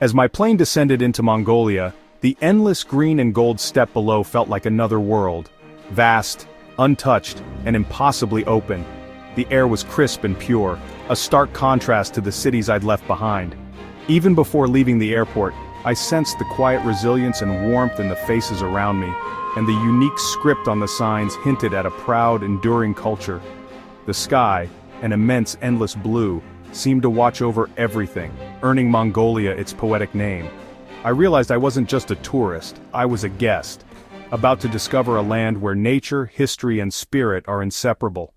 As my plane descended into Mongolia, the endless green and gold steppe below felt like another world. Vast, untouched, and impossibly open. The air was crisp and pure, a stark contrast to the cities I'd left behind. Even before leaving the airport, I sensed the quiet resilience and warmth in the faces around me, and the unique script on the signs hinted at a proud, enduring culture. The sky, an immense endless blue, seemed to watch over everything, earning Mongolia its poetic name. I realized I wasn't just a tourist, I was a guest, about to discover a land where nature, history, and spirit are inseparable.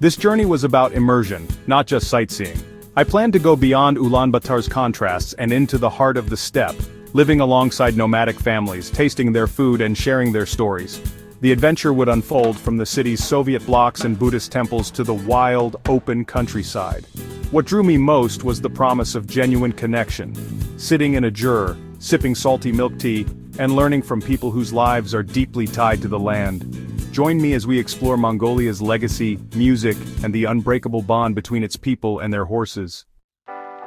This journey was about immersion, not just sightseeing. I planned to go beyond Ulaanbaatar's contrasts and into the heart of the steppe, living alongside nomadic families, tasting their food and sharing their stories. The adventure would unfold from the city's Soviet blocks and Buddhist temples to the wild, open countryside. What drew me most was the promise of genuine connection. Sitting in a jur, sipping salty milk tea, and learning from people whose lives are deeply tied to the land. Join me as we explore Mongolia's legacy, music, and the unbreakable bond between its people and their horses.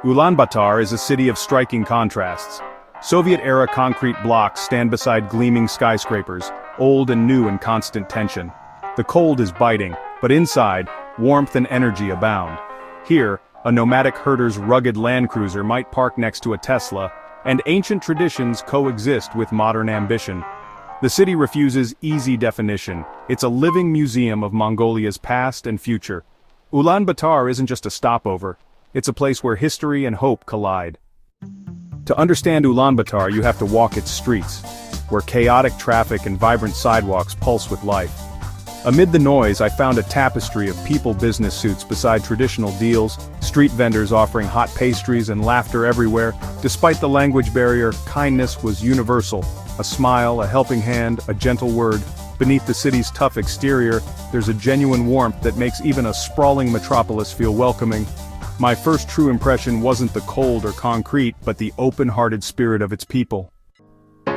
Ulaanbaatar is a city of striking contrasts. Soviet-era concrete blocks stand beside gleaming skyscrapers, old and new in constant tension. The cold is biting, but inside, warmth and energy abound. Here, a nomadic herder's rugged Land Cruiser might park next to a Tesla, and ancient traditions coexist with modern ambition. The city refuses easy definition. It's a living museum of Mongolia's past and future. Ulaanbaatar isn't just a stopover, it's a place where history and hope collide. To understand Ulaanbaatar, you have to walk its streets, where chaotic traffic and vibrant sidewalks pulse with life. Amid the noise, I found a tapestry of people business suits beside traditional deals, street vendors offering hot pastries and laughter everywhere. Despite the language barrier, kindness was universal. A smile, a helping hand, a gentle word. Beneath the city's tough exterior, there's a genuine warmth that makes even a sprawling metropolis feel welcoming. My first true impression wasn't the cold or concrete, but the open-hearted spirit of its people.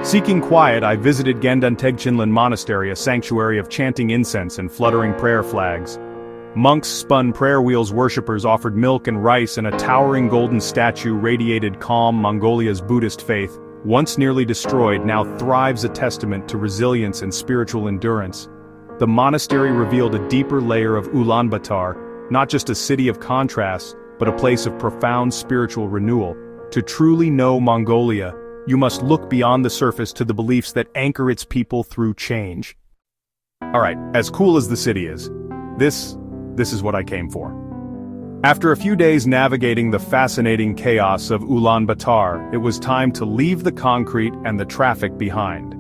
Seeking quiet, I visited Gandan Tegchinlan Monastery, a sanctuary of chanting incense and fluttering prayer flags. Monks spun prayer wheels, worshippers offered milk and rice, and a towering golden statue radiated calm. Mongolia's Buddhist faith, once nearly destroyed, now thrives, a testament to resilience and spiritual endurance. The monastery revealed a deeper layer of Ulaanbaatar, not just a city of contrasts, but a place of profound spiritual renewal. To truly know Mongolia, you must look beyond the surface to the beliefs that anchor its people through change. Alright, as cool as the city is, this is what I came for. After a few days navigating the fascinating chaos of Ulaanbaatar, it was time to leave the concrete and the traffic behind.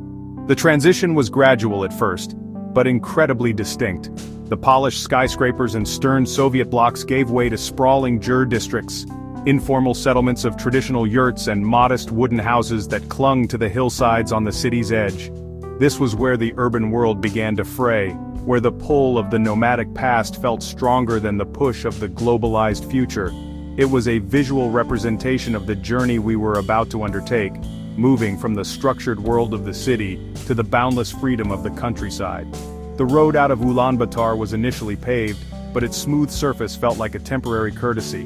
The transition was gradual at first, but incredibly distinct. The polished skyscrapers and stern Soviet blocks gave way to sprawling jur districts, informal settlements of traditional yurts and modest wooden houses that clung to the hillsides on the city's edge. This was where the urban world began to fray, where the pull of the nomadic past felt stronger than the push of the globalized future. It was a visual representation of the journey we were about to undertake, moving from the structured world of the city to the boundless freedom of the countryside. The road out of Ulaanbaatar was initially paved, but its smooth surface felt like a temporary courtesy.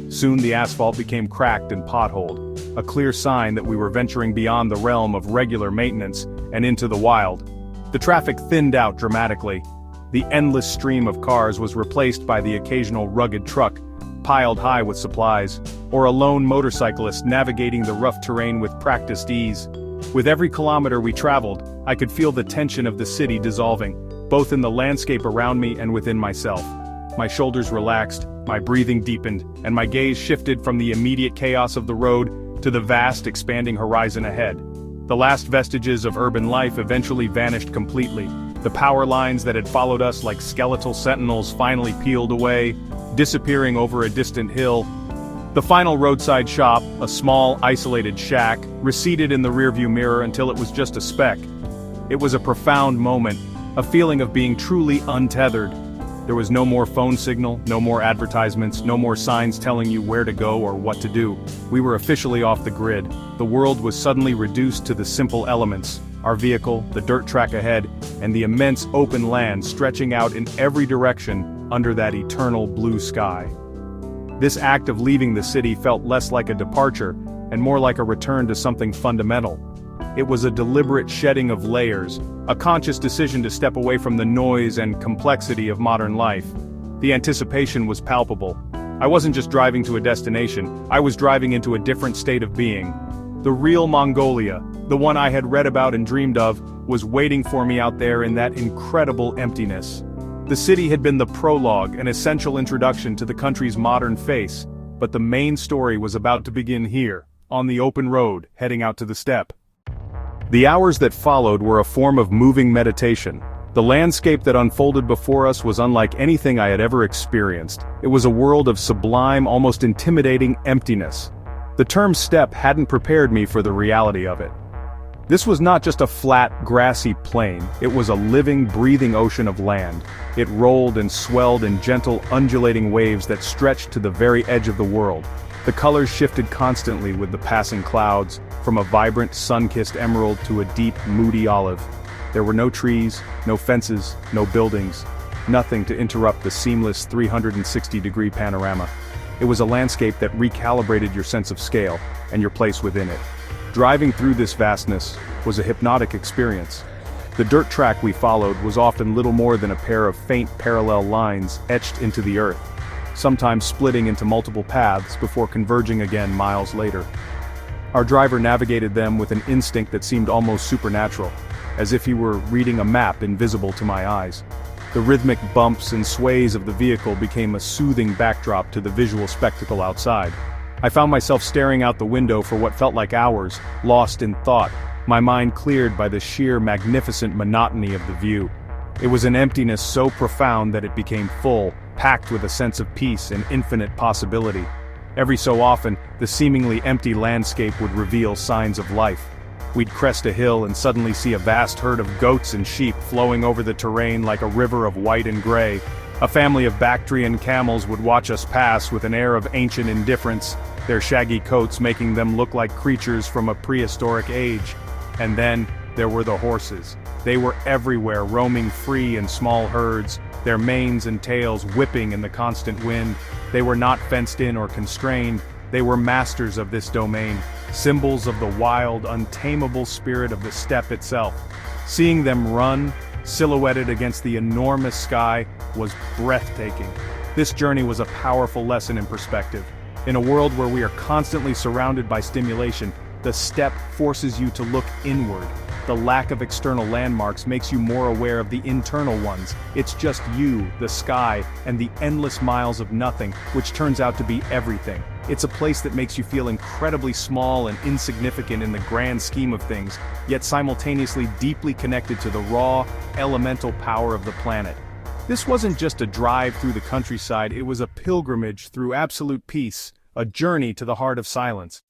Soon the asphalt became cracked and potholed, a clear sign that we were venturing beyond the realm of regular maintenance and into the wild. The traffic thinned out dramatically. The endless stream of cars was replaced by the occasional rugged truck, piled high with supplies, or a lone motorcyclist navigating the rough terrain with practiced ease. With every kilometer we traveled, I could feel the tension of the city dissolving, both in the landscape around me and within myself. My shoulders relaxed, my breathing deepened, and my gaze shifted from the immediate chaos of the road to the vast, expanding horizon ahead. The last vestiges of urban life eventually vanished completely. The power lines that had followed us like skeletal sentinels finally peeled away, disappearing over a distant hill. The final roadside shop, a small, isolated shack, receded in the rearview mirror until it was just a speck. It was a profound moment, a feeling of being truly untethered. There was no more phone signal, no more advertisements, no more signs telling you where to go or what to do. We were officially off the grid. The world was suddenly reduced to the simple elements: our vehicle, the dirt track ahead, and the immense open land stretching out in every direction under that eternal blue sky. This act of leaving the city felt less like a departure and more like a return to something fundamental. It was a deliberate shedding of layers, a conscious decision to step away from the noise and complexity of modern life. The anticipation was palpable. I wasn't just driving to a destination, I was driving into a different state of being. The real Mongolia, the one I had read about and dreamed of, was waiting for me out there in that incredible emptiness. The city had been the prologue, an essential introduction to the country's modern face, but the main story was about to begin here, on the open road, heading out to the steppe. The hours that followed were a form of moving meditation. The landscape that unfolded before us was unlike anything I had ever experienced. It was a world of sublime, almost intimidating emptiness. The term steppe hadn't prepared me for the reality of it. This was not just a flat, grassy plain, it was a living, breathing ocean of land. It rolled and swelled in gentle, undulating waves that stretched to the very edge of the world. The colors shifted constantly with the passing clouds, from a vibrant, sun-kissed emerald to a deep, moody olive. There were no trees, no fences, no buildings, nothing to interrupt the seamless 360-degree panorama. It was a landscape that recalibrated your sense of scale, and your place within it. Driving through this vastness was a hypnotic experience. The dirt track we followed was often little more than a pair of faint parallel lines etched into the earth, sometimes splitting into multiple paths before converging again miles later. Our driver navigated them with an instinct that seemed almost supernatural, as if he were reading a map invisible to my eyes. The rhythmic bumps and sways of the vehicle became a soothing backdrop to the visual spectacle outside. I found myself staring out the window for what felt like hours, lost in thought, my mind cleared by the sheer magnificent monotony of the view. It was an emptiness so profound that it became full, packed with a sense of peace and infinite possibility. Every so often, the seemingly empty landscape would reveal signs of life. We'd crest a hill and suddenly see a vast herd of goats and sheep flowing over the terrain like a river of white and gray. A family of Bactrian camels would watch us pass with an air of ancient indifference, their shaggy coats making them look like creatures from a prehistoric age. And then, there were the horses. They were everywhere, roaming free in small herds, their manes and tails whipping in the constant wind. They were not fenced in or constrained. They were masters of this domain, symbols of the wild, untamable spirit of the steppe itself. Seeing them run, silhouetted against the enormous sky, was breathtaking. This journey was a powerful lesson in perspective. In a world where we are constantly surrounded by stimulation, the steppe forces you to look inward. The lack of external landmarks makes you more aware of the internal ones. It's just you, the sky, and the endless miles of nothing, which turns out to be everything. It's a place that makes you feel incredibly small and insignificant in the grand scheme of things, yet simultaneously deeply connected to the raw, elemental power of the planet. This wasn't just a drive through the countryside, it was a pilgrimage through absolute peace, a journey to the heart of silence.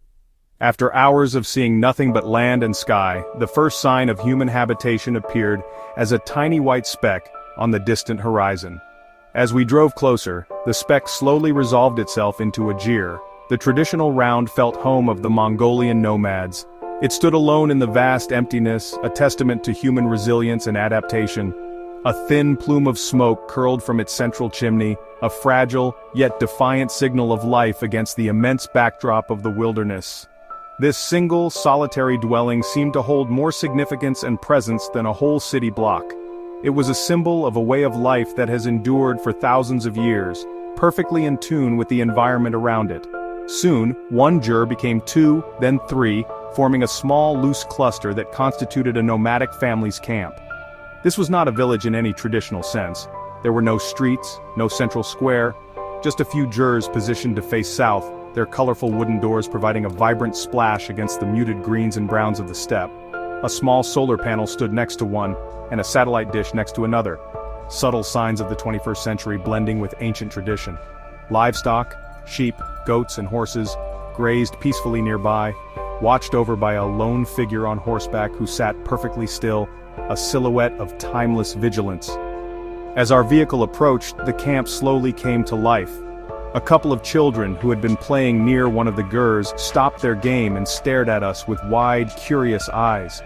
After hours of seeing nothing but land and sky, the first sign of human habitation appeared as a tiny white speck on the distant horizon. As we drove closer, the speck slowly resolved itself into a gyr, the traditional round felt home of the Mongolian nomads. It stood alone in the vast emptiness, a testament to human resilience and adaptation. A thin plume of smoke curled from its central chimney, a fragile, yet defiant signal of life against the immense backdrop of the wilderness. This single, solitary dwelling seemed to hold more significance and presence than a whole city block. It was a symbol of a way of life that has endured for thousands of years, perfectly in tune with the environment around it. Soon, one gyr became two, then three, forming a small, loose cluster that constituted a nomadic family's camp. This was not a village in any traditional sense. There were no streets, no central square, just a few gyrs positioned to face south, their colorful wooden doors providing a vibrant splash against the muted greens and browns of the steppe. A small solar panel stood next to one, and a satellite dish next to another, subtle signs of the 21st century blending with ancient tradition. Livestock, sheep, goats, and horses, grazed peacefully nearby, watched over by a lone figure on horseback who sat perfectly still, a silhouette of timeless vigilance. As our vehicle approached, the camp slowly came to life. A couple of children who had been playing near one of the gyrs stopped their game and stared at us with wide, curious eyes.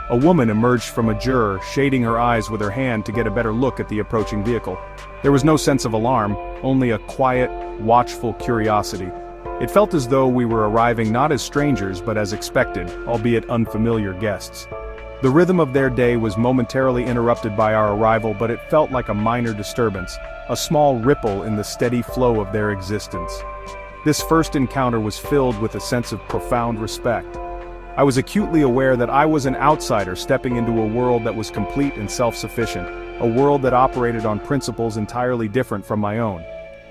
A woman emerged from a gyr, shading her eyes with her hand to get a better look at the approaching vehicle. There was no sense of alarm, only a quiet, watchful curiosity. It felt as though we were arriving not as strangers but as expected, albeit unfamiliar guests. The rhythm of their day was momentarily interrupted by our arrival, but it felt like a minor disturbance, a small ripple in the steady flow of their existence. This first encounter was filled with a sense of profound respect. I was acutely aware that I was an outsider stepping into a world that was complete and self-sufficient, a world that operated on principles entirely different from my own.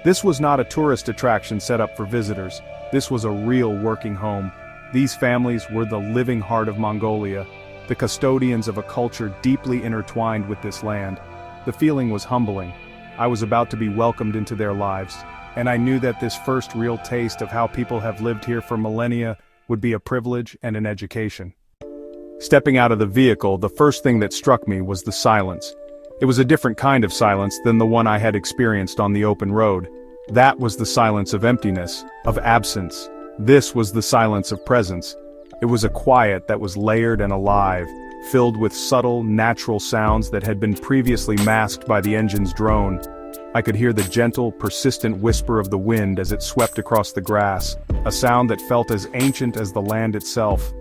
This was not a tourist attraction set up for visitors. This was a real working home. These families were the living heart of Mongolia, the custodians of a culture deeply intertwined with this land. The feeling was humbling. I was about to be welcomed into their lives, and I knew that this first real taste of how people have lived here for millennia would be a privilege and an education. Stepping out of the vehicle, the first thing that struck me was the silence. It was a different kind of silence than the one I had experienced on the open road. That was the silence of emptiness, of absence. This was the silence of presence. It was a quiet that was layered and alive, filled with subtle, natural sounds that had been previously masked by the engine's drone. I could hear the gentle, persistent whisper of the wind as it swept across the grass, a sound that felt as ancient as the land itself.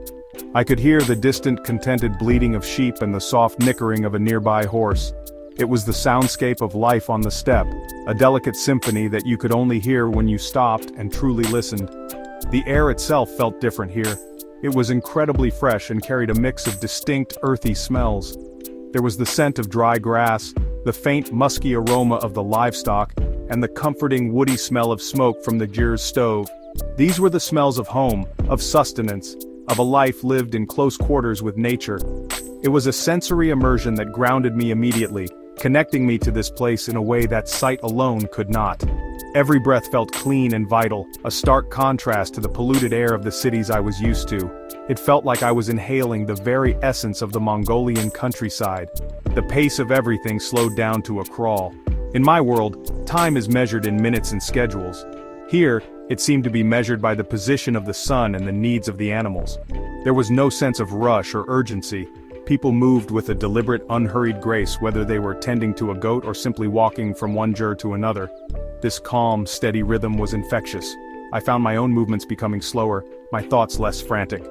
I could hear the distant, contented bleating of sheep and the soft nickering of a nearby horse. It was the soundscape of life on the steppe, a delicate symphony that you could only hear when you stopped and truly listened. The air itself felt different here. It was incredibly fresh and carried a mix of distinct, earthy smells. There was the scent of dry grass, the faint, musky aroma of the livestock, and the comforting, woody smell of smoke from the Jir's stove. These were the smells of home, of sustenance, of a life lived in close quarters with nature. It was a sensory immersion that grounded me immediately, connecting me to this place in a way that sight alone could not. Every breath felt clean and vital, a stark contrast to the polluted air of the cities I was used to. It felt like I was inhaling the very essence of the Mongolian countryside. The pace of everything slowed down to a crawl. In my world, time is measured in minutes and schedules. Here, it seemed to be measured by the position of the sun and the needs of the animals. There was no sense of rush or urgency. People moved with a deliberate, unhurried grace, whether they were tending to a goat or simply walking from one Jir to another. This calm, steady rhythm was infectious. I found my own movements becoming slower, my thoughts less frantic.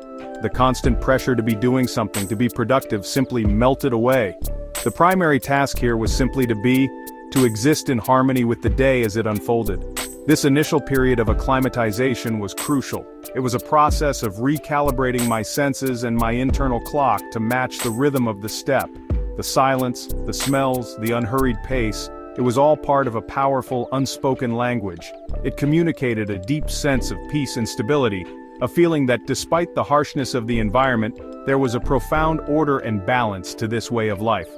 The constant pressure to be doing something, to be productive, simply melted away. The primary task here was simply to exist in harmony with the day as it unfolded. This initial period of acclimatization was crucial. It was a process of recalibrating my senses and my internal clock to match the rhythm of the steppe. The silence, the smells, the unhurried pace, it was all part of a powerful, unspoken language. It communicated a deep sense of peace and stability, a feeling that despite the harshness of the environment, there was a profound order and balance to this way of life.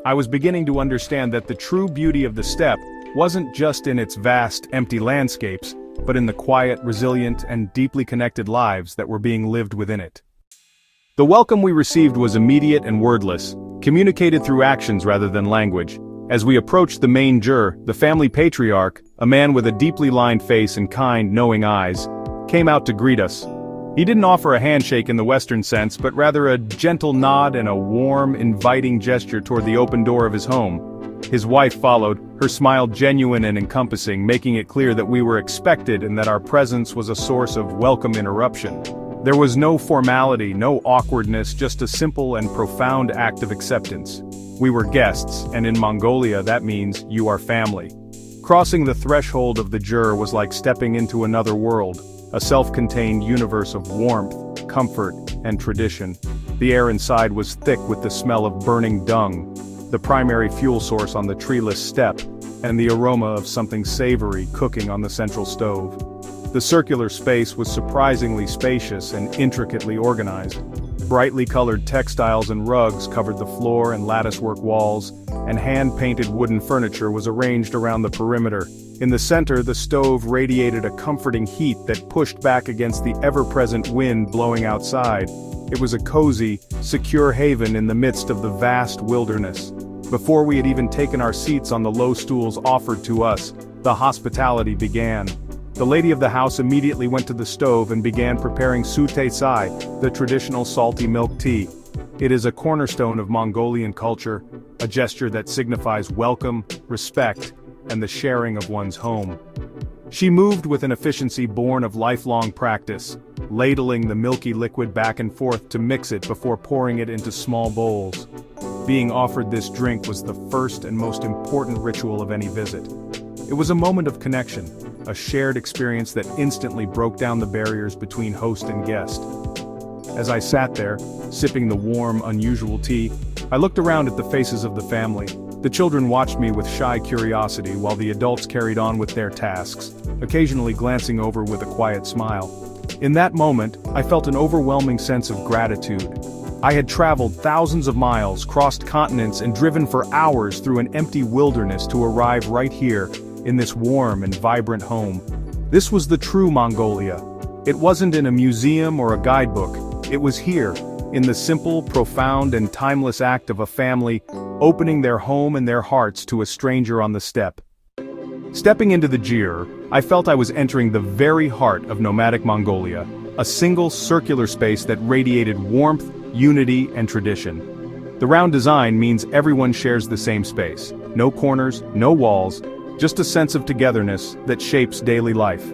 I was beginning to understand that the true beauty of the steppe wasn't just in its vast, empty landscapes, but in the quiet, resilient, and deeply connected lives that were being lived within it. The welcome we received was immediate and wordless, communicated through actions rather than language. As we approached the main Jir, the family patriarch, a man with a deeply lined face and kind, knowing eyes, came out to greet us. He didn't offer a handshake in the Western sense, but rather a gentle nod and a warm, inviting gesture toward the open door of his home. His wife followed, her smile genuine and encompassing, making it clear that we were expected and that our presence was a source of welcome interruption. There was no formality, no awkwardness, just a simple and profound act of acceptance. We were guests, and in Mongolia that means you are family. Crossing the threshold of the Jir was like stepping into another world, a self-contained universe of warmth, comfort, and tradition. The air inside was thick with the smell of burning dung, the primary fuel source on the treeless steppe, and the aroma of something savory cooking on the central stove. The circular space was surprisingly spacious and intricately organized. Brightly colored textiles and rugs covered the floor and latticework walls, and hand-painted wooden furniture was arranged around the perimeter. In the center, the stove radiated a comforting heat that pushed back against the ever-present wind blowing outside. It was a cozy, secure haven in the midst of the vast wilderness. Before we had even taken our seats on the low stools offered to us, the hospitality began. The lady of the house immediately went to the stove and began preparing sute sai, the traditional salty milk tea. It is a cornerstone of Mongolian culture, a gesture that signifies welcome, respect, and the sharing of one's home. She moved with an efficiency born of lifelong practice, ladling the milky liquid back and forth to mix it before pouring it into small bowls. Being offered this drink was the first and most important ritual of any visit. It was a moment of connection, a shared experience that instantly broke down the barriers between host and guest. As I sat there, sipping the warm, unusual tea, I looked around at the faces of the family. The children watched me with shy curiosity while the adults carried on with their tasks, occasionally glancing over with a quiet smile. In that moment, I felt an overwhelming sense of gratitude. I had traveled thousands of miles, crossed continents, and driven for hours through an empty wilderness to arrive right here, in this warm and vibrant home. This was the true Mongolia. It wasn't in a museum or a guidebook. It was here, in the simple, profound, and timeless act of a family opening their home and their hearts to a stranger on the steppe. Stepping into the Gyr, I felt I was entering the very heart of nomadic Mongolia, a single circular space that radiated warmth, unity, and tradition. The round design means everyone shares the same space. No corners, no walls, just a sense of togetherness that shapes daily life.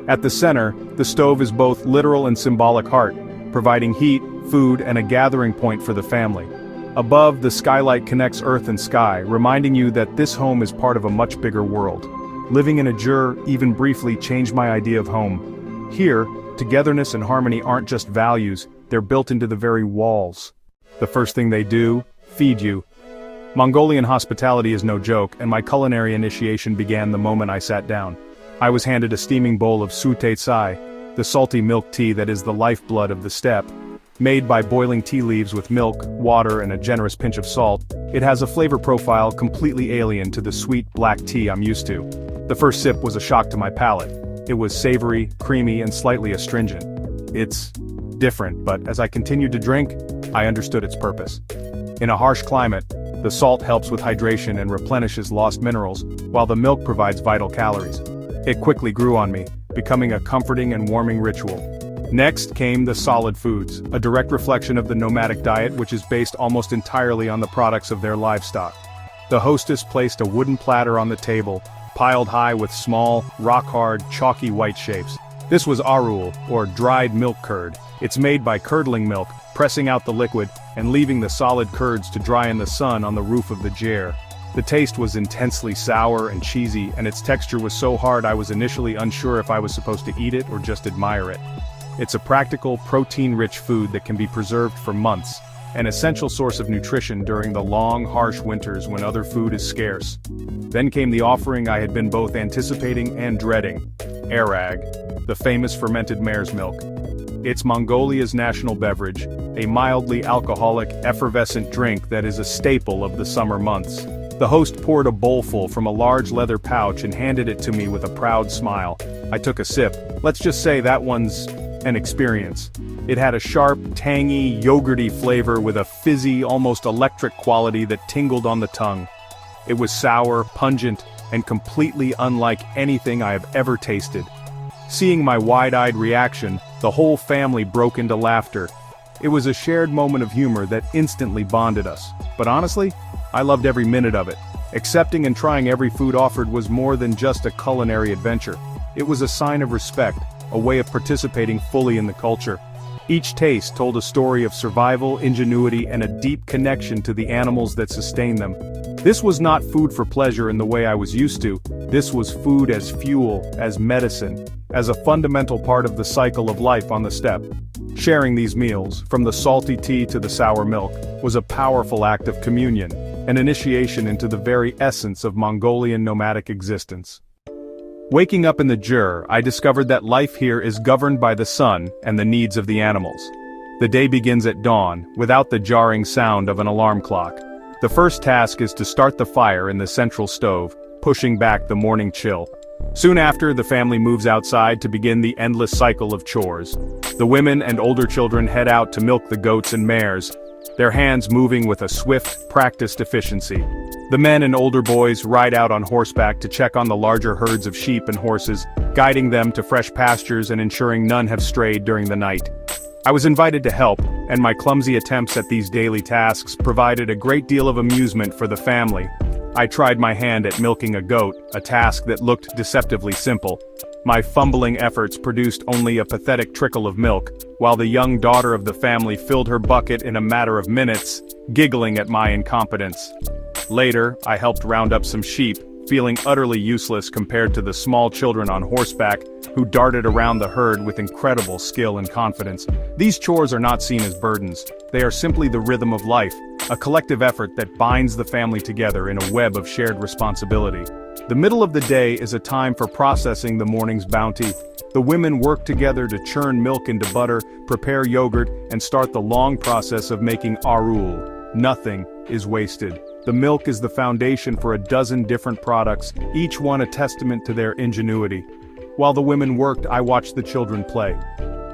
At the center, the stove is both literal and symbolic heart, providing heat, food, and a gathering point for the family. Above, the skylight connects earth and sky, reminding you that this home is part of a much bigger world. Living in a Gyr, even briefly, changed my idea of home. Here, togetherness and harmony aren't just values, they're built into the very walls. The first thing they do, feed you. Mongolian hospitality is no joke, and my culinary initiation began the moment I sat down. I was handed a steaming bowl of sute tsai, the salty milk tea that is the lifeblood of the steppe. Made by boiling tea leaves with milk, water, and a generous pinch of salt, it has a flavor profile completely alien to the sweet black tea I'm used to. The first sip was a shock to my palate. It was savory, creamy, and slightly astringent. It's different, but as I continued to drink, I understood its purpose. In a harsh climate, the salt helps with hydration and replenishes lost minerals, while the milk provides vital calories. It quickly grew on me, becoming a comforting and warming ritual. Next came the solid foods, a direct reflection of the nomadic diet which is based almost entirely on the products of their livestock. The hostess placed a wooden platter on the table, piled high with small, rock-hard, chalky white shapes. This was arul, or dried milk curd. It's made by curdling milk, pressing out the liquid, and leaving the solid curds to dry in the sun on the roof of the Gyr. The taste was intensely sour and cheesy, and its texture was so hard I was initially unsure if I was supposed to eat it or just admire it. It's a practical, protein-rich food that can be preserved for months, an essential source of nutrition during the long, harsh winters when other food is scarce. Then came the offering I had been both anticipating and dreading: arag, the famous fermented mare's milk. It's Mongolia's national beverage, a mildly alcoholic, effervescent drink that is a staple of the summer months. The host poured a bowlful from a large leather pouch and handed it to me with a proud smile. I took a sip. Let's just say that one's an experience. It had a sharp, tangy, yogurty flavor with a fizzy, almost electric quality that tingled on the tongue. It was sour, pungent, and completely unlike anything I have ever tasted. Seeing my wide-eyed reaction, the whole family broke into laughter. It was a shared moment of humor that instantly bonded us. But honestly, I loved every minute of it. Accepting and trying every food offered was more than just a culinary adventure. It was a sign of respect, a way of participating fully in the culture. Each taste told a story of survival, ingenuity, and a deep connection to the animals that sustain them. This was not food for pleasure in the way I was used to. This was food as fuel, as medicine, as a fundamental part of the cycle of life on the steppe. Sharing these meals, from the salty tea to the sour milk, was a powerful act of communion, an initiation into the very essence of Mongolian nomadic existence. Waking up in the Gyr, I discovered that life here is governed by the sun and the needs of the animals. The day begins at dawn, without the jarring sound of an alarm clock. The first task is to start the fire in the central stove, pushing back the morning chill. Soon after, the family moves outside to begin the endless cycle of chores. The women and older children head out to milk the goats and mares, their hands moving with a swift, practiced efficiency. The men and older boys ride out on horseback to check on the larger herds of sheep and horses, guiding them to fresh pastures and ensuring none have strayed during the night. I was invited to help, and my clumsy attempts at these daily tasks provided a great deal of amusement for the family. I tried my hand at milking a goat, a task that looked deceptively simple. My fumbling efforts produced only a pathetic trickle of milk, while the young daughter of the family filled her bucket in a matter of minutes, giggling at my incompetence. Later, I helped round up some sheep, feeling utterly useless compared to the small children on horseback who darted around the herd with incredible skill and confidence. These chores are not seen as burdens, they are simply the rhythm of life, a collective effort that binds the family together in a web of shared responsibility. The middle of the day is a time for processing the morning's bounty. The women work together to churn milk into butter, prepare yogurt, and start the long process of making arul. Nothing is wasted. The milk is the foundation for a dozen different products, each one a testament to their ingenuity. While the women worked, I watched the children play.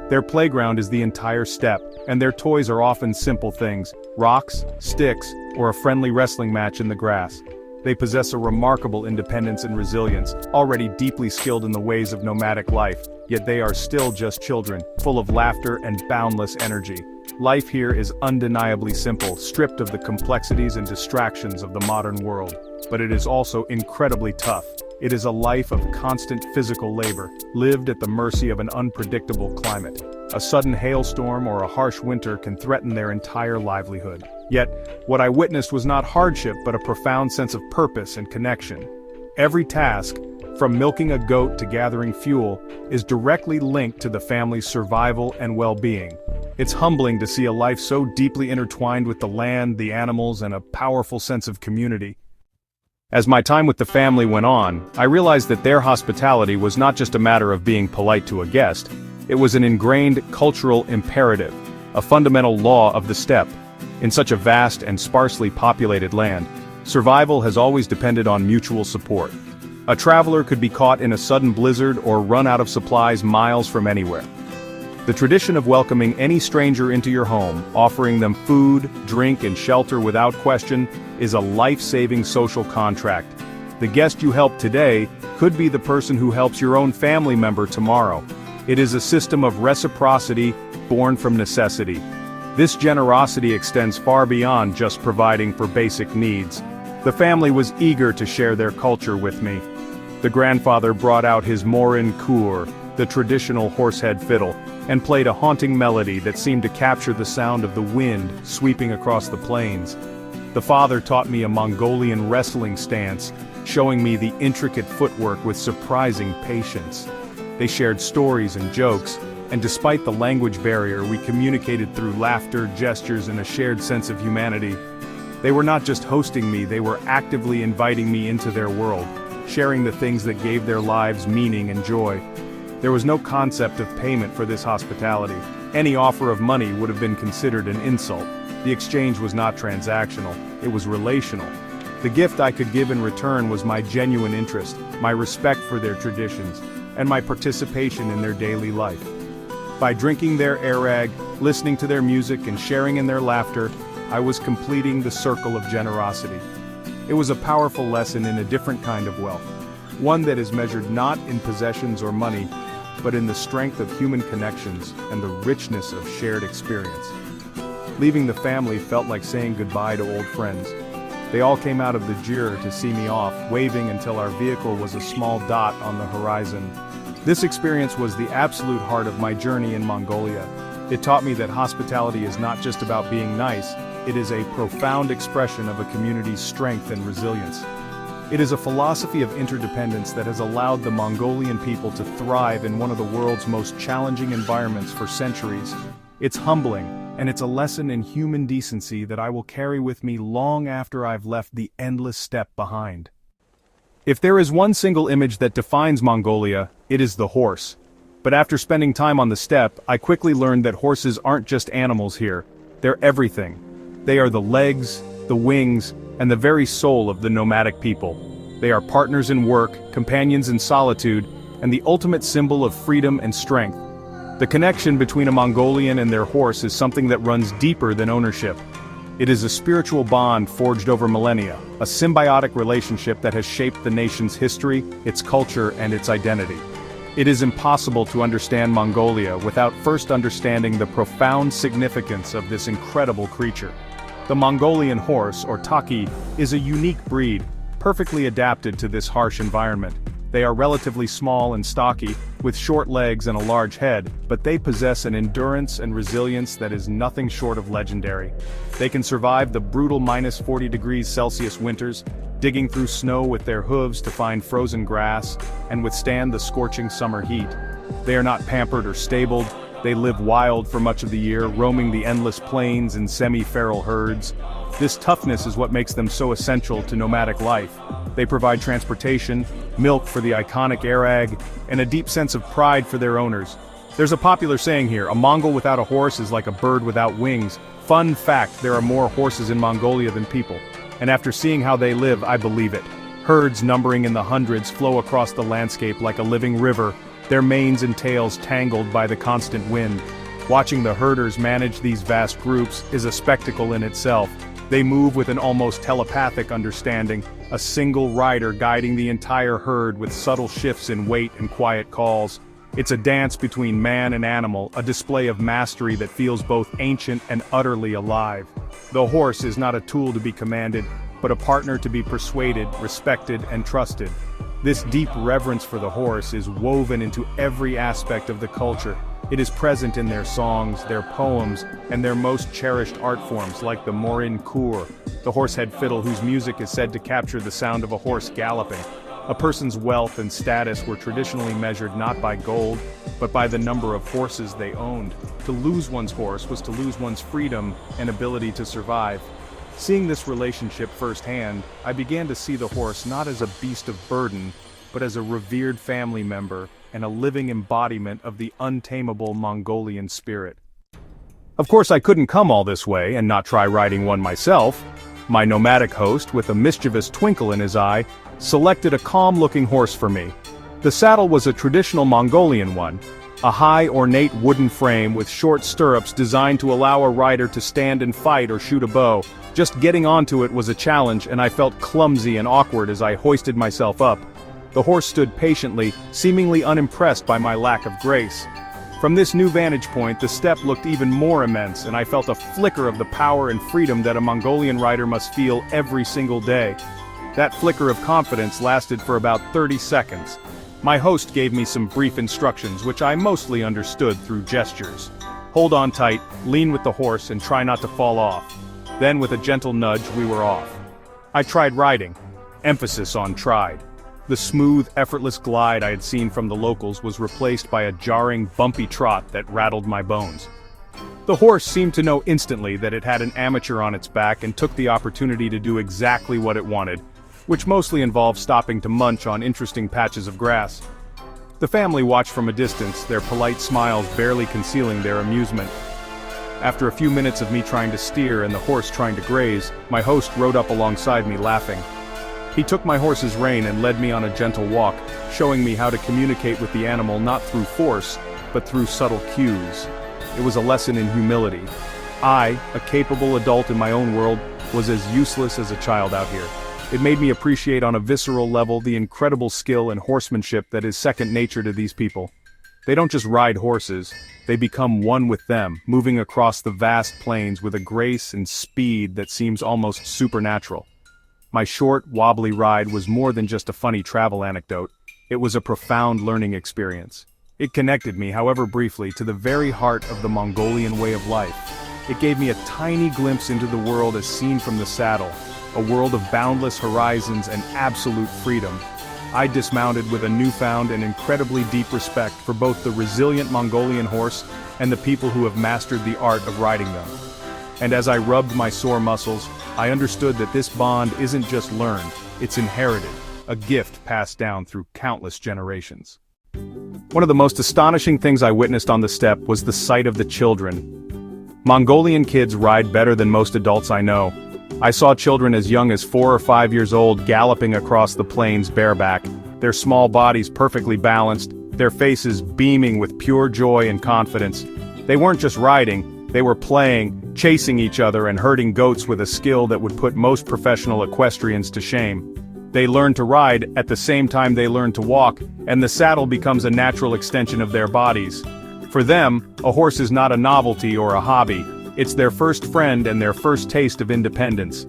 Their playground is the entire steppe, and their toys are often simple things: rocks, sticks, or a friendly wrestling match in the grass. They possess a remarkable independence and resilience, already deeply skilled in the ways of nomadic life, yet they are still just children, full of laughter and boundless energy. Life here is undeniably simple, stripped of the complexities and distractions of the modern world. But it is also incredibly tough. It is a life of constant physical labor, lived at the mercy of an unpredictable climate. A sudden hailstorm or a harsh winter can threaten their entire livelihood. Yet, what I witnessed was not hardship but a profound sense of purpose and connection. Every task, from milking a goat to gathering fuel, is directly linked to the family's survival and well-being. It's humbling to see a life so deeply intertwined with the land, the animals, and a powerful sense of community. As my time with the family went on, I realized that their hospitality was not just a matter of being polite to a guest. It was an ingrained cultural imperative, a fundamental law of the steppe. In such a vast and sparsely populated land, survival has always depended on mutual support. A traveler could be caught in a sudden blizzard or run out of supplies miles from anywhere. The tradition of welcoming any stranger into your home, offering them food, drink, and shelter without question, is a life-saving social contract. The guest you help today could be the person who helps your own family member tomorrow. It is a system of reciprocity born from necessity. This generosity extends far beyond just providing for basic needs. The family was eager to share their culture with me. The grandfather brought out his morin kur, the traditional horsehead fiddle, and played a haunting melody that seemed to capture the sound of the wind sweeping across the plains. The father taught me a Mongolian wrestling stance, showing me the intricate footwork with surprising patience. They shared stories and jokes, and despite the language barrier, we communicated through laughter, gestures, and a shared sense of humanity. They were not just hosting me, they were actively inviting me into their world, sharing the things that gave their lives meaning and joy. There was no concept of payment for this hospitality. Any offer of money would have been considered an insult. The exchange was not transactional, it was relational. The gift I could give in return was my genuine interest, my respect for their traditions, and my participation in their daily life. By drinking their arag, listening to their music, and sharing in their laughter, I was completing the circle of generosity. It was a powerful lesson in a different kind of wealth, one that is measured not in possessions or money, but in the strength of human connections and the richness of shared experience. Leaving the family felt like saying goodbye to old friends. They all came out of the jir to see me off, waving until our vehicle was a small dot on the horizon. This experience was the absolute heart of my journey in Mongolia. It taught me that hospitality is not just about being nice, it is a profound expression of a community's strength and resilience. It is a philosophy of interdependence that has allowed the Mongolian people to thrive in one of the world's most challenging environments for centuries. It's humbling, and it's a lesson in human decency that I will carry with me long after I've left the endless steppe behind. If there is one single image that defines Mongolia, it is the horse. But after spending time on the steppe, I quickly learned that horses aren't just animals here. They're everything. They are the legs, the wings, and the very soul of the nomadic people. They are partners in work, companions in solitude, and the ultimate symbol of freedom and strength. The connection between a Mongolian and their horse is something that runs deeper than ownership. It is a spiritual bond forged over millennia, a symbiotic relationship that has shaped the nation's history, its culture, and its identity. It is impossible to understand Mongolia without first understanding the profound significance of this incredible creature. The Mongolian horse, or taki, is a unique breed. perfectly adapted to this harsh environment. They are relatively small and stocky, with short legs and a large head, but they possess an endurance and resilience that is nothing short of legendary. They can survive the brutal -40 degrees Celsius winters, digging through snow with their hooves to find frozen grass, and withstand the scorching summer heat. They are not pampered or stabled. They live wild for much of the year, roaming the endless plains in semi-feral herds. This toughness is what makes them so essential to nomadic life. They provide transportation, milk for the iconic Arag, and a deep sense of pride for their owners. There's a popular saying here, a Mongol without a horse is like a bird without wings. Fun fact, there are more horses in Mongolia than people. And after seeing how they live, I believe it. Herds numbering in the hundreds flow across the landscape like a living river, their manes and tails tangled by the constant wind. Watching the herders manage these vast groups is a spectacle in itself. They move with an almost telepathic understanding, a single rider guiding the entire herd with subtle shifts in weight and quiet calls. It's a dance between man and animal, a display of mastery that feels both ancient and utterly alive. The horse is not a tool to be commanded, but a partner to be persuaded, respected, and trusted. This deep reverence for the horse is woven into every aspect of the culture. It is present in their songs, their poems, and their most cherished art forms like the morin kur, the horsehead fiddle whose music is said to capture the sound of a horse galloping. A person's wealth and status were traditionally measured not by gold, but by the number of horses they owned. To lose one's horse was to lose one's freedom and ability to survive. Seeing this relationship firsthand, I began to see the horse not as a beast of burden, but as a revered family member and a living embodiment of the untamable Mongolian spirit. Of course, I couldn't come all this way and not try riding one myself. My nomadic host, with a mischievous twinkle in his eye, selected a calm-looking horse for me. The saddle was a traditional Mongolian one, a high, ornate wooden frame with short stirrups designed to allow a rider to stand and fight or shoot a bow. Just getting onto it was a challenge, and I felt clumsy and awkward as I hoisted myself up. The horse stood patiently, seemingly unimpressed by my lack of grace. From this new vantage point, the steppe looked even more immense, and I felt a flicker of the power and freedom that a Mongolian rider must feel every single day. That flicker of confidence lasted for about 30 seconds. My host gave me some brief instructions which I mostly understood through gestures. Hold on tight, lean with the horse, and try not to fall off. Then with a gentle nudge, we were off. I tried riding. Emphasis on tried. The smooth, effortless glide I had seen from the locals was replaced by a jarring, bumpy trot that rattled my bones. The horse seemed to know instantly that it had an amateur on its back and took the opportunity to do exactly what it wanted, which mostly involved stopping to munch on interesting patches of grass. The family watched from a distance, their polite smiles barely concealing their amusement. After a few minutes of me trying to steer and the horse trying to graze, my host rode up alongside me laughing. He took my horse's rein and led me on a gentle walk, showing me how to communicate with the animal not through force, but through subtle cues. It was a lesson in humility. I, a capable adult in my own world, was as useless as a child out here. It made me appreciate on a visceral level the incredible skill and horsemanship that is second nature to these people. They don't just ride horses, they become one with them, moving across the vast plains with a grace and speed that seems almost supernatural. My short, wobbly ride was more than just a funny travel anecdote. It was a profound learning experience. It connected me, however briefly, to the very heart of the Mongolian way of life. It gave me a tiny glimpse into the world as seen from the saddle, a world of boundless horizons and absolute freedom. I dismounted with a newfound and incredibly deep respect for both the resilient Mongolian horse and the people who have mastered the art of riding them. And as I rubbed my sore muscles, I understood that this bond isn't just learned, it's inherited, a gift passed down through countless generations. One of the most astonishing things I witnessed on the steppe was the sight of the children. Mongolian kids ride better than most adults I know. I saw children as young as 4 or 5 years old galloping across the plains bareback, their small bodies perfectly balanced, their faces beaming with pure joy and confidence. They weren't just riding, they were playing, chasing each other and herding goats with a skill that would put most professional equestrians to shame. They learn to ride at the same time they learn to walk, and the saddle becomes a natural extension of their bodies. For them, a horse is not a novelty or a hobby. It's their first friend and their first taste of independence.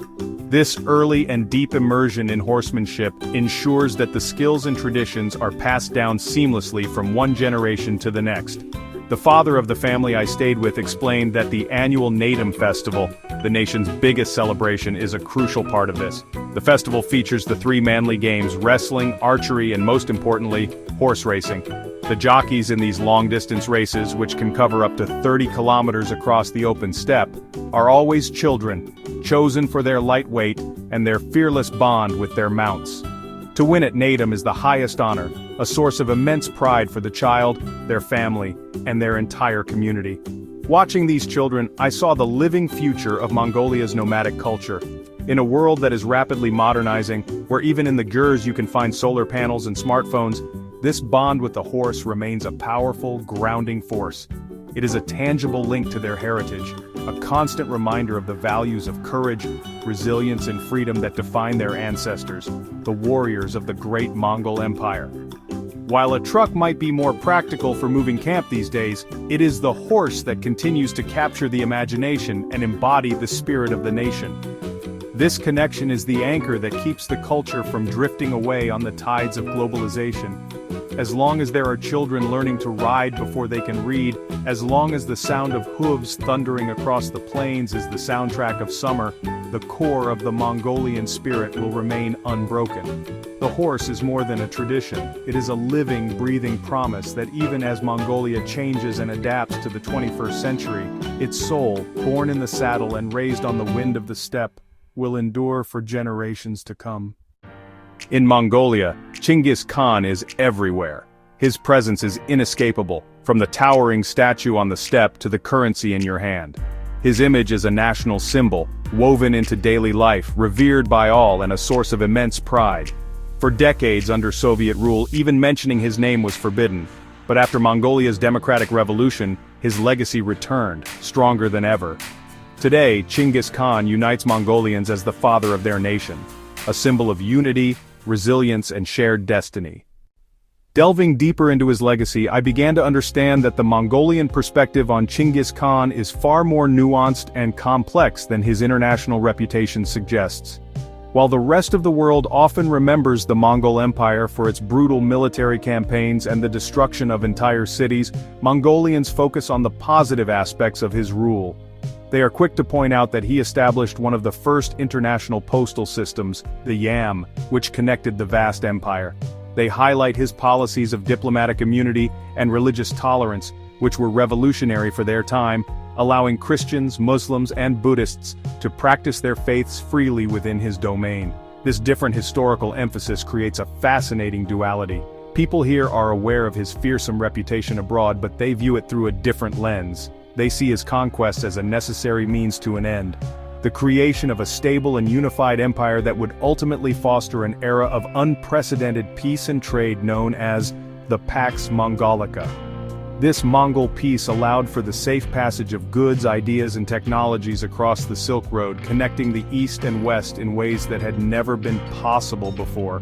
This early and deep immersion in horsemanship ensures that the skills and traditions are passed down seamlessly from one generation to the next. The father of the family I stayed with explained that the annual Naadam Festival, the nation's biggest celebration, is a crucial part of this. The festival features the three manly games: wrestling, archery, and most importantly, horse racing. The jockeys in these long-distance races, which can cover up to 30 kilometers across the open steppe, are always children, chosen for their lightweight and their fearless bond with their mounts. To win at Naadam is the highest honor, a source of immense pride for the child, their family, and their entire community. Watching these children, I saw the living future of Mongolia's nomadic culture. In a world that is rapidly modernizing, where even in the gurs you can find solar panels and smartphones, this bond with the horse remains a powerful, grounding force. It is a tangible link to their heritage, a constant reminder of the values of courage, resilience, and freedom that define their ancestors, the warriors of the great Mongol Empire. While a truck might be more practical for moving camp these days, it is the horse that continues to capture the imagination and embody the spirit of the nation. This connection is the anchor that keeps the culture from drifting away on the tides of globalization. As long as there are children learning to ride before they can read, as long as the sound of hooves thundering across the plains is the soundtrack of summer, the core of the Mongolian spirit will remain unbroken. The horse is more than a tradition, it is a living, breathing promise that even as Mongolia changes and adapts to the 21st century, its soul, born in the saddle and raised on the wind of the steppe, will endure for generations to come. In Mongolia, Chinggis Khan is everywhere. His presence is inescapable, from the towering statue on the steppe to the currency in your hand. His image is a national symbol, woven into daily life, revered by all, and a source of immense pride. For decades under Soviet rule, even mentioning his name was forbidden. But after Mongolia's democratic revolution, his legacy returned, stronger than ever. Today, Chinggis Khan unites Mongolians as the father of their nation, a symbol of unity, resilience, and shared destiny. Delving deeper into his legacy, I began to understand that the Mongolian perspective on Chinggis Khan is far more nuanced and complex than his international reputation suggests. While the rest of the world often remembers the Mongol Empire for its brutal military campaigns and the destruction of entire cities, Mongolians focus on the positive aspects of his rule. They are quick to point out that he established one of the first international postal systems, the YAM, which connected the vast empire. They highlight his policies of diplomatic immunity and religious tolerance, which were revolutionary for their time, allowing Christians, Muslims, and Buddhists to practice their faiths freely within his domain. This different historical emphasis creates a fascinating duality. People here are aware of his fearsome reputation abroad, but they view it through a different lens. They see his conquests as a necessary means to an end. The creation of a stable and unified empire that would ultimately foster an era of unprecedented peace and trade known as the Pax Mongolica. This Mongol peace allowed for the safe passage of goods, ideas, and technologies across the Silk Road, connecting the East and West in ways that had never been possible before.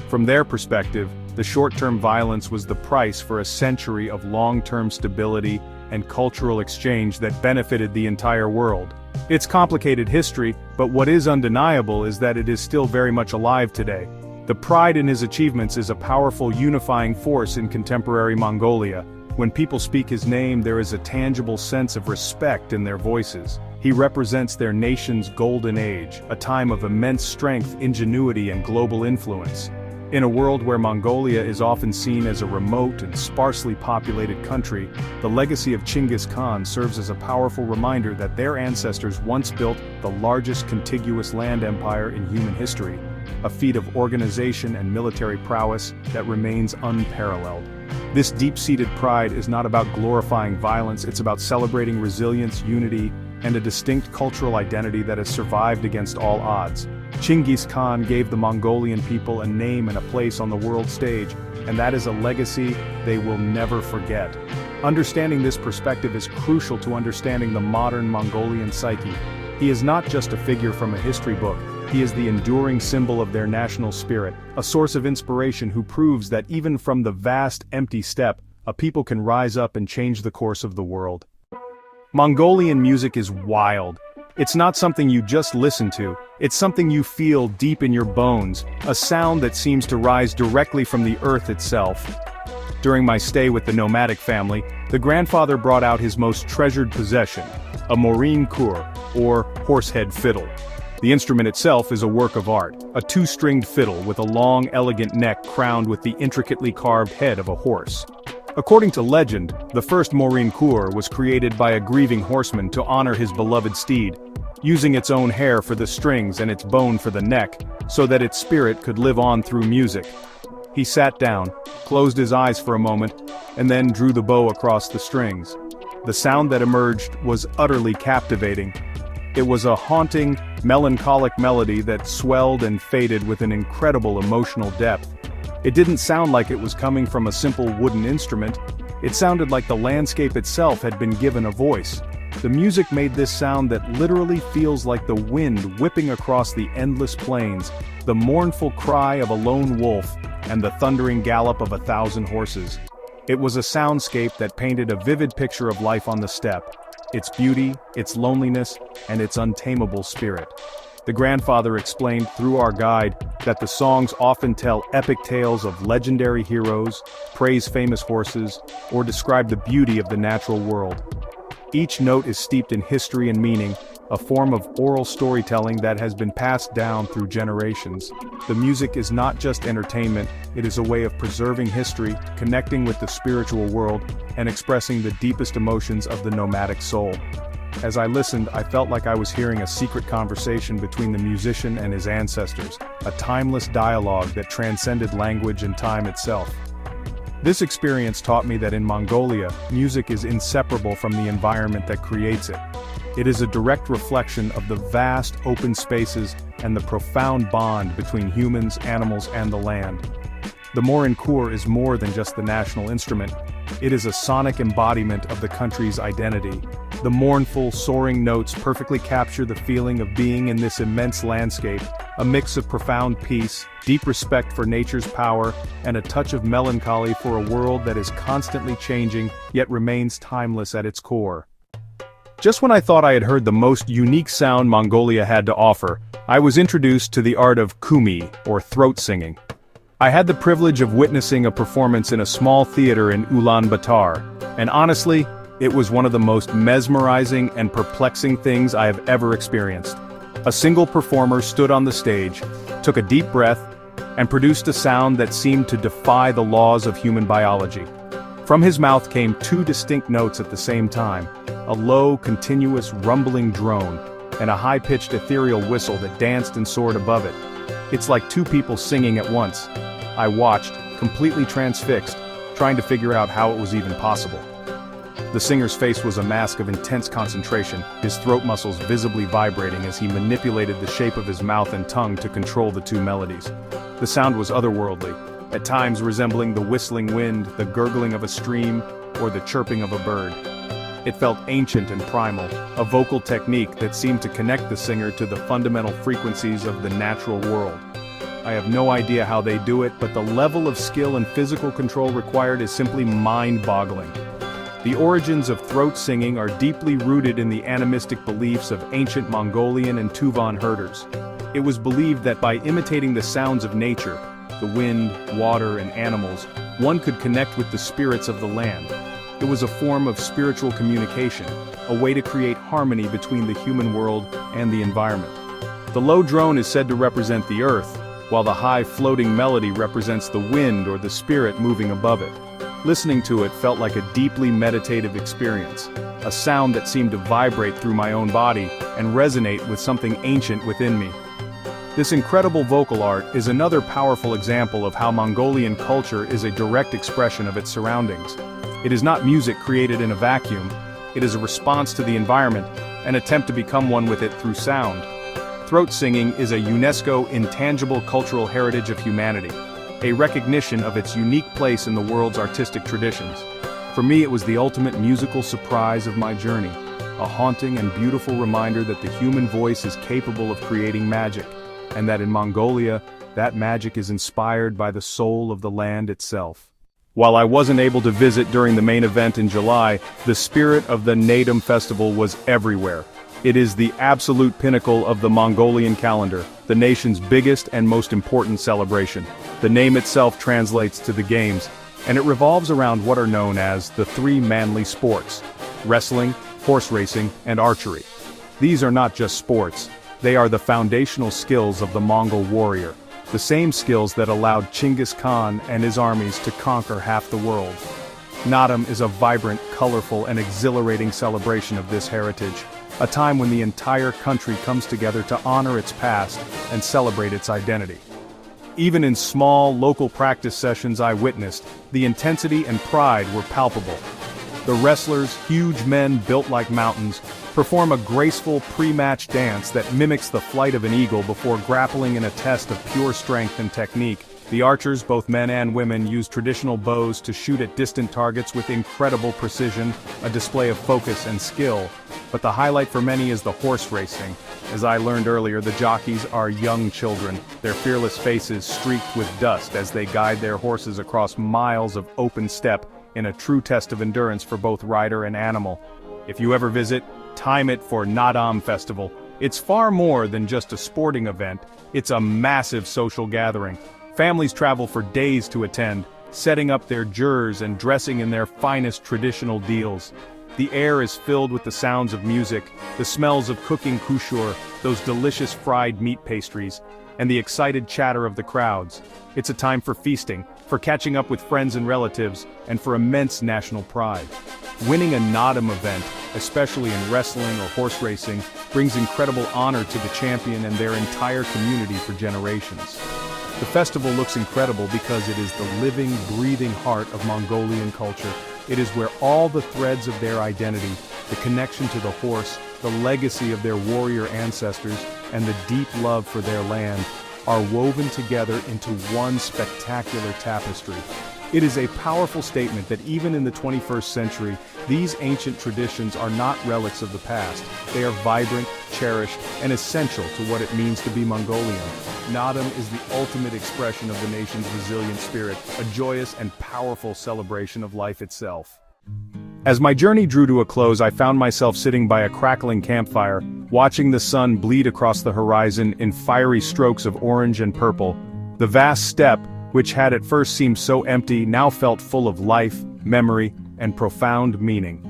From their perspective, the short-term violence was the price for a century of long-term stability and cultural exchange that benefited the entire world. It's complicated history, but what is undeniable is that it is still very much alive today. The pride in his achievements is a powerful unifying force in contemporary Mongolia. When people speak his name, there is a tangible sense of respect in their voices. He represents their nation's golden age, a time of immense strength, ingenuity, and global influence. In a world where Mongolia is often seen as a remote and sparsely populated country, the legacy of Chinggis Khan serves as a powerful reminder that their ancestors once built the largest contiguous land empire in human history, a feat of organization and military prowess that remains unparalleled. This deep-seated pride is not about glorifying violence, it's about celebrating resilience, unity, and a distinct cultural identity that has survived against all odds. Chinggis Khan gave the Mongolian people a name and a place on the world stage, and that is a legacy they will never forget. Understanding this perspective is crucial to understanding the modern Mongolian psyche. He is not just a figure from a history book, he is the enduring symbol of their national spirit, a source of inspiration who proves that even from the vast, empty steppe, a people can rise up and change the course of the world. Mongolian music is wild. It's not something you just listen to, it's something you feel deep in your bones, a sound that seems to rise directly from the earth itself. During my stay with the nomadic family, the grandfather brought out his most treasured possession, a Mongolian kur, or horsehead fiddle. The instrument itself is a work of art, a two-stringed fiddle with a long, elegant neck crowned with the intricately carved head of a horse. According to legend, the first Mongolian kur was created by a grieving horseman to honor his beloved steed, using its own hair for the strings and its bone for the neck, so that its spirit could live on through music. He sat down, closed his eyes for a moment, and then drew the bow across the strings. The sound that emerged was utterly captivating. It was a haunting, melancholic melody that swelled and faded with an incredible emotional depth. It didn't sound like it was coming from a simple wooden instrument. It sounded like the landscape itself had been given a voice. The music made this sound that literally feels like the wind whipping across the endless plains, the mournful cry of a lone wolf, and the thundering gallop of 1,000 horses. It was a soundscape that painted a vivid picture of life on the steppe, its beauty, its loneliness, and its untamable spirit. The grandfather explained through our guide that the songs often tell epic tales of legendary heroes, praise famous horses, or describe the beauty of the natural world. Each note is steeped in history and meaning, a form of oral storytelling that has been passed down through generations. The music is not just entertainment, it is a way of preserving history, connecting with the spiritual world, and expressing the deepest emotions of the nomadic soul. As I listened, I felt like I was hearing a secret conversation between the musician and his ancestors, a timeless dialogue that transcended language and time itself. This experience taught me that in Mongolia, music is inseparable from the environment that creates it. It is a direct reflection of the vast open spaces and the profound bond between humans, animals, and the land. The Mongolian kur is more than just the national instrument. It is a sonic embodiment of the country's identity. The mournful, soaring notes perfectly capture the feeling of being in this immense landscape, a mix of profound peace, deep respect for nature's power, and a touch of melancholy for a world that is constantly changing, yet remains timeless at its core. Just when I thought I had heard the most unique sound Mongolia had to offer, I was introduced to the art of kumi, or throat singing. I had the privilege of witnessing a performance in a small theater in Ulaanbaatar, and honestly, it was one of the most mesmerizing and perplexing things I have ever experienced. A single performer stood on the stage, took a deep breath, and produced a sound that seemed to defy the laws of human biology. From his mouth came two distinct notes at the same time, a low, continuous, rumbling drone, and a high-pitched ethereal whistle that danced and soared above it. It's like two people singing at once. I watched, completely transfixed, trying to figure out how it was even possible. The singer's face was a mask of intense concentration, his throat muscles visibly vibrating as he manipulated the shape of his mouth and tongue to control the two melodies. The sound was otherworldly, at times resembling the whistling wind, the gurgling of a stream, or the chirping of a bird. It felt ancient and primal, a vocal technique that seemed to connect the singer to the fundamental frequencies of the natural world. I have no idea how they do it, but the level of skill and physical control required is simply mind-boggling. The origins of throat singing are deeply rooted in the animistic beliefs of ancient Mongolian and Tuvan herders. It was believed that by imitating the sounds of nature, the wind, water, and animals, one could connect with the spirits of the land. It was a form of spiritual communication, a way to create harmony between the human world and the environment. The low drone is said to represent the earth, while the high floating melody represents the wind or the spirit moving above it. Listening to it felt like a deeply meditative experience, a sound that seemed to vibrate through my own body and resonate with something ancient within me. This incredible vocal art is another powerful example of how Mongolian culture is a direct expression of its surroundings. It is not music created in a vacuum, it is a response to the environment, an attempt to become one with it through sound. Throat singing is a UNESCO intangible cultural heritage of humanity, a recognition of its unique place in the world's artistic traditions. For me, it was the ultimate musical surprise of my journey, a haunting and beautiful reminder that the human voice is capable of creating magic, and that in Mongolia, that magic is inspired by the soul of the land itself. While I wasn't able to visit during the main event in July, the spirit of the Naadam festival was everywhere. It is the absolute pinnacle of the Mongolian calendar, the nation's biggest and most important celebration. The name itself translates to the games, and it revolves around what are known as the three manly sports: wrestling, horse racing, and archery. These are not just sports, they are the foundational skills of the Mongol warrior, the same skills that allowed Chinggis Khan and his armies to conquer half the world. Naadam is a vibrant, colorful, and exhilarating celebration of this heritage, a time when the entire country comes together to honor its past and celebrate its identity. Even in small, local practice sessions I witnessed, the intensity and pride were palpable. The wrestlers, huge men built like mountains, perform a graceful pre-match dance that mimics the flight of an eagle before grappling in a test of pure strength and technique. The archers, both men and women, use traditional bows to shoot at distant targets with incredible precision, a display of focus and skill. But the highlight for many is the horse racing. As I learned earlier, the jockeys are young children, their fearless faces streaked with dust as they guide their horses across miles of open steppe in a true test of endurance for both rider and animal. If you ever visit, time it for Naadam Festival. It's far more than just a sporting event, it's a massive social gathering. Families travel for days to attend, setting up their jurs and dressing in their finest traditional deals. The air is filled with the sounds of music, the smells of cooking kushur, those delicious fried meat pastries, and the excited chatter of the crowds. It's a time for feasting, for catching up with friends and relatives, and for immense national pride. Winning a Naadam event, especially in wrestling or horse racing, brings incredible honor to the champion and their entire community for generations. The festival looks incredible because it is the living, breathing heart of Mongolian culture. It is where all the threads of their identity, the connection to the horse, the legacy of their warrior ancestors, and the deep love for their land, are woven together into one spectacular tapestry. It is a powerful statement that even in the 21st century, these ancient traditions are not relics of the past. They are vibrant, cherished, and essential to what it means to be Mongolian. Naadam is the ultimate expression of the nation's resilient spirit, a joyous and powerful celebration of life itself. As my journey drew to a close, I found myself sitting by a crackling campfire, watching the sun bleed across the horizon in fiery strokes of orange and purple. The vast steppe, which had at first seemed so empty, now felt full of life, memory, and profound meaning.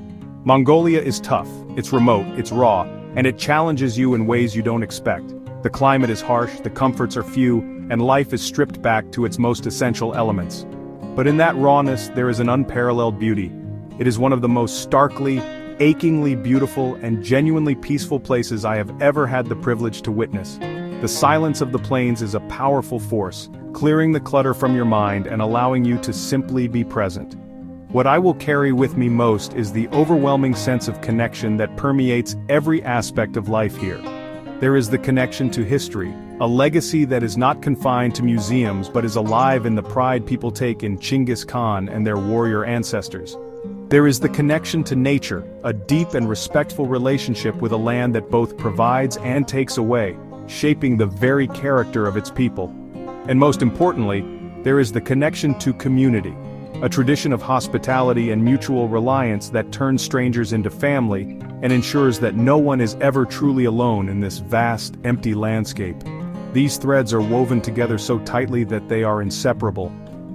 Mongolia is tough, it's remote, it's raw, and it challenges you in ways you don't expect. The climate is harsh, the comforts are few, and life is stripped back to its most essential elements. But in that rawness, there is an unparalleled beauty. It is one of the most starkly, achingly beautiful, and genuinely peaceful places I have ever had the privilege to witness. The silence of the plains is a powerful force, clearing the clutter from your mind and allowing you to simply be present. What I will carry with me most is the overwhelming sense of connection that permeates every aspect of life here. There is the connection to history, a legacy that is not confined to museums but is alive in the pride people take in Chinggis Khan and their warrior ancestors. There is the connection to nature, a deep and respectful relationship with a land that both provides and takes away, shaping the very character of its people. And most importantly, there is the connection to community, a tradition of hospitality and mutual reliance that turns strangers into family and ensures that no one is ever truly alone in this vast, empty landscape. These threads are woven together so tightly that they are inseparable.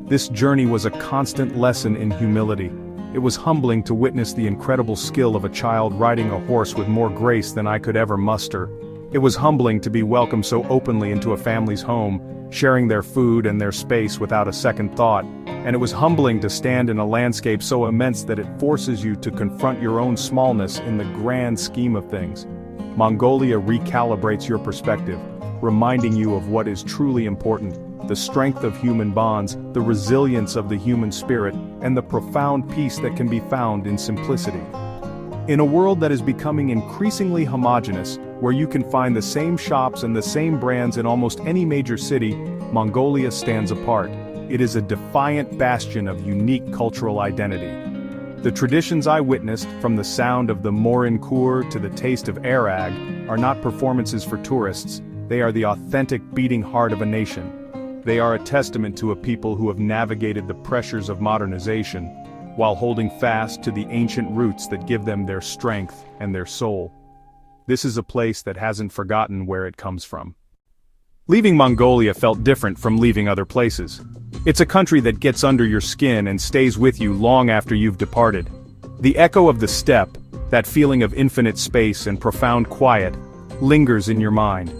This journey was a constant lesson in humility. It was humbling to witness the incredible skill of a child riding a horse with more grace than I could ever muster. It was humbling to be welcomed so openly into a family's home, sharing their food and their space without a second thought. And it was humbling to stand in a landscape so immense that it forces you to confront your own smallness in the grand scheme of things. Mongolia recalibrates your perspective, reminding you of what is truly important: the strength of human bonds, the resilience of the human spirit, and the profound peace that can be found in simplicity. In a world that is becoming increasingly homogeneous, where you can find the same shops and the same brands in almost any major city, Mongolia stands apart. It is a defiant bastion of unique cultural identity. The traditions I witnessed, from the sound of the morin kur to the taste of arag, are not performances for tourists. They are the authentic beating heart of a nation. They are a testament to a people who have navigated the pressures of modernization, while holding fast to the ancient roots that give them their strength and their soul. This is a place that hasn't forgotten where it comes from. Leaving Mongolia felt different from leaving other places. It's a country that gets under your skin and stays with you long after you've departed. The echo of the steppe, that feeling of infinite space and profound quiet, lingers in your mind.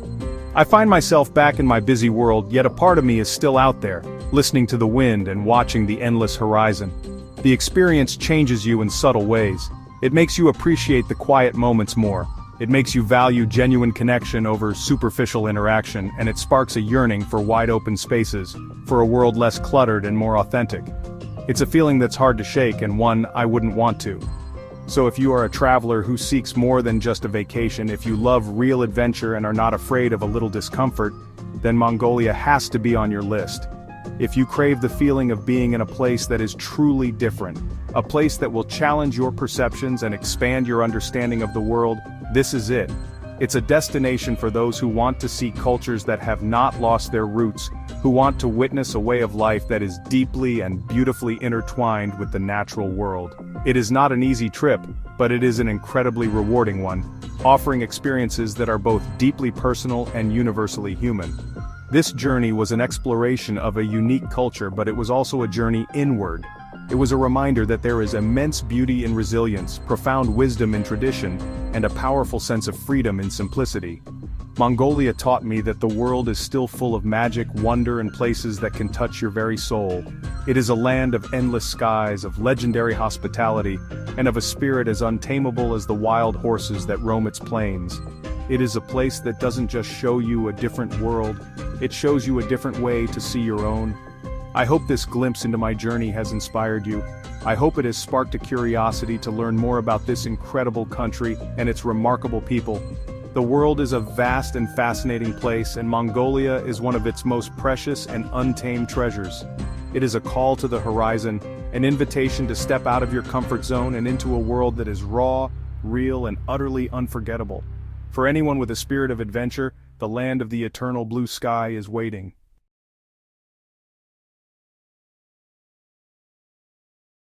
I find myself back in my busy world, yet a part of me is still out there, listening to the wind and watching the endless horizon. The experience changes you in subtle ways. It makes you appreciate the quiet moments more. It makes you value genuine connection over superficial interaction, and it sparks a yearning for wide-open spaces, for a world less cluttered and more authentic. It's a feeling that's hard to shake and one I wouldn't want to. So if you are a traveler who seeks more than just a vacation, if you love real adventure and are not afraid of a little discomfort, then Mongolia has to be on your list. If you crave the feeling of being in a place that is truly different, a place that will challenge your perceptions and expand your understanding of the world, this is it. It's a destination for those who want to see cultures that have not lost their roots, who want to witness a way of life that is deeply and beautifully intertwined with the natural world. It is not an easy trip, but it is an incredibly rewarding one, offering experiences that are both deeply personal and universally human. This journey was an exploration of a unique culture, but it was also a journey inward. It was a reminder that there is immense beauty in resilience, profound wisdom in tradition, and a powerful sense of freedom in simplicity. Mongolia taught me that the world is still full of magic, wonder, and places that can touch your very soul. It is a land of endless skies, of legendary hospitality, and of a spirit as untamable as the wild horses that roam its plains. It is a place that doesn't just show you a different world, it shows you a different way to see your own. I hope this glimpse into my journey has inspired you. I hope it has sparked a curiosity to learn more about this incredible country and its remarkable people. The world is a vast and fascinating place, and Mongolia is one of its most precious and untamed treasures. It is a call to the horizon, an invitation to step out of your comfort zone and into a world that is raw, real, and utterly unforgettable. For anyone with a spirit of adventure, the land of the eternal blue sky is waiting.